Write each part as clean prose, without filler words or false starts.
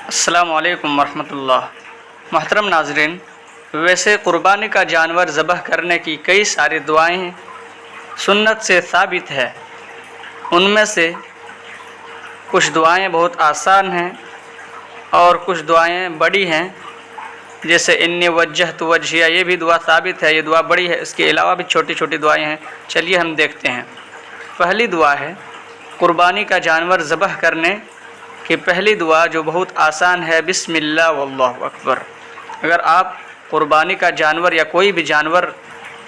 अस्सलामु अलैकुम वरहमतुल्लाह। मोहतरम नाज़रीन, वैसे क़ुरबानी का जानवर ज़बह करने की कई सारी दुआएं सुन्नत से साबित है। उनमें से कुछ दुआएं बहुत आसान हैं और कुछ दुआएं बड़ी हैं, जैसे इन्नी वज्जहतु वजहिया, ये भी दुआ साबित है, ये दुआ बड़ी है। इसके अलावा भी छोटी छोटी दुआएं हैं। चलिए हम देखते हैं। पहली दुआ है क़ुरबानी का जानवर ज़बह करने की पहली दुआ जो बहुत आसान है, बिस्मिल्लाह वल्लाहु अकबर। अगर आप क़ुरबानी का जानवर या कोई भी जानवर,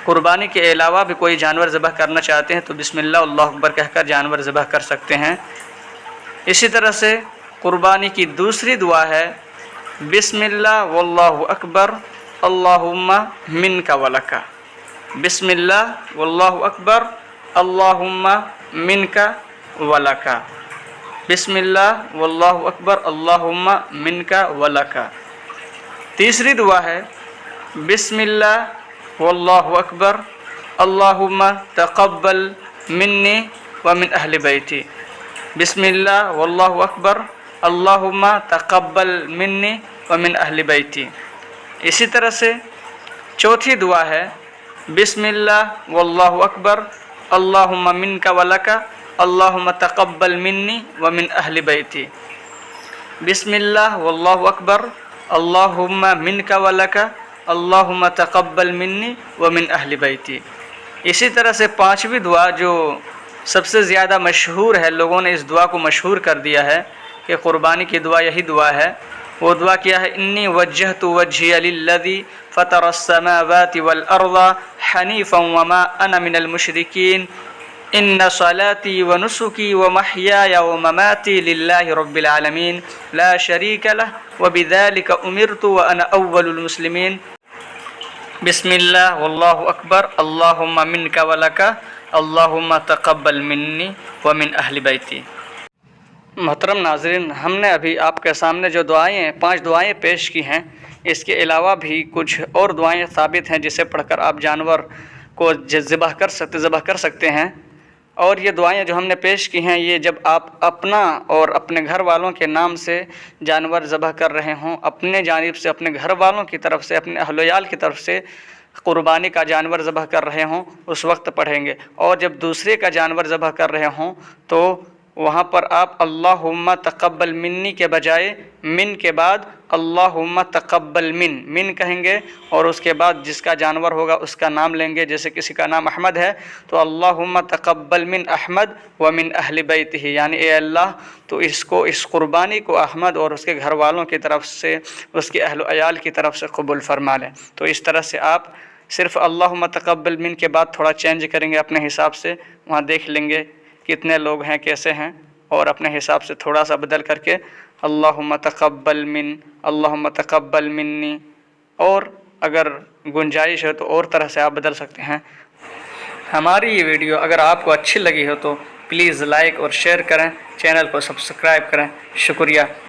क़ुरबानी के अलावा भी कोई जानवर ज़बह करना चाहते हैं तो बिस्मिल्लाह वल्लाहु अकबर कहकर जानवर ज़बह कर सकते हैं। इसी तरह से क़ुरबानी की दूसरी दुआ है बिस्मिल्लाह वल्लाहु अकबर अल्लाहुम्मा मिनका वलका। बिस्मिल्लाह वल्लाहु अकबर अल्लाहुम्मा मिनका वलका। बिस्मिल्लाह वल्लाहु अकबर अल्लाहुम्मा मिनका वलका। तीसरी दुआ है बिस्मिल्लाह वल्लाहु अकबर अल्लाहुम्मा तक़ब्बल मिन्नी व मिन अहली बैती। बिस्मिल्लाह वल्लाहु अकबर अल्लाहुम्मा तक़ब्बल मिन्नी व मिन अहली बैती। इसी तरह से चौथी दुआ है बिस्मिल्लाह वल्लाहु अकबर अल्लाहुम्मा मिनका वलका अल्लाहुम्मा तक़ब्बल मिन्नी व मिन अहली बैती। बिस्मिल्लाह वल्लाहु अकबर अल्लाहुम्मा मिनका वलका अल्लाहुम्मा तक़ब्बल मिन्नी व मिन अहली बैती। इसी तरह से पांचवी दुआ जो सबसे ज़्यादा मशहूर है, लोगों ने इस दुआ को मशहूर कर दिया है कि क़ुरबानी की दुआ यही दुआ है। वो दुआ क्या है? इन्नी वज्जहतु वज्हिया लिल्लज़ी फ़तरस्समावाति वल अर्ज़ हनीफ़न व मा अना मिनल मुशरिकीन इन्ना सलाती व नुसुकी व महयाया व ममाती लिल्लाहि रब्बिल आलमीन ला शरीका लह व बिज़ालिका उमिरतु व अना अव्वलुल मुस्लिमीन। बिस्मिल्लाह वल्लाहु अकबर अल्लाहुम्मा मिनका वलका अल्लाहुम्मा तक़ब्बल मिन्नी व मिन अहली बैती। मोहतरम नाज़रीन, हमने अभी आपके सामने जो दुआएं, 5 दुआएं पेश की हैं, इसके अलावा भी कुछ और दुआएं साबित हैं जिसे पढ़कर आप जानवर को ज़बह कर सकते हैं। और ये दुआएं जो हमने पेश की हैं, ये जब आप अपना और अपने घर वालों के नाम से जानवर ज़बह कर रहे हों, अपने जानिब से, अपने घर वालों की तरफ से, अपने अहल-ओ-याल की तरफ से क़ुरबानी का जानवर ज़बह कर रहे हों, उस वक्त पढ़ेंगे। और जब दूसरे का जानवर ज़बह कर रहे हों तो वहाँ पर आप अल्लाहुम्मा तक़ब्बल मिन्नी के बजाय मिन के बाद अल्लाहुम्मा तक़ब्बल मिन कहेंगे और उसके बाद जिसका जानवर होगा उसका नाम लेंगे। जैसे किसी का नाम अहमद है तो अल्लाहुम्मा तक़ब्बल मिन अहमद व मिन अहली बैतिही, यानी ए अल्लाह तो इसको, इस क़ुरबानी को अहमद और उसके घर वालों की तरफ से, उसके अहल-ओ-याल की तरफ से कबूल फरमा लें। तो इस तरह से आप सिर्फ़ अल्लाहुम्मा तक़ब्बल मिन के बाद थोड़ा चेंज करेंगे अपने हिसाब से, वहाँ देख लेंगे कितने लोग हैं, कैसे हैं, और अपने हिसाब से थोड़ा सा बदल करके अल्लाहुम्मा तक़ब्बल मिन, अल्लाहुम्मा तक़ब्बल मिन्नी, और अगर गुंजाइश है तो और तरह से आप बदल सकते हैं। हमारी ये वीडियो अगर आपको अच्छी लगी हो तो प्लीज़ लाइक और शेयर करें, चैनल को सब्सक्राइब करें। शुक्रिया।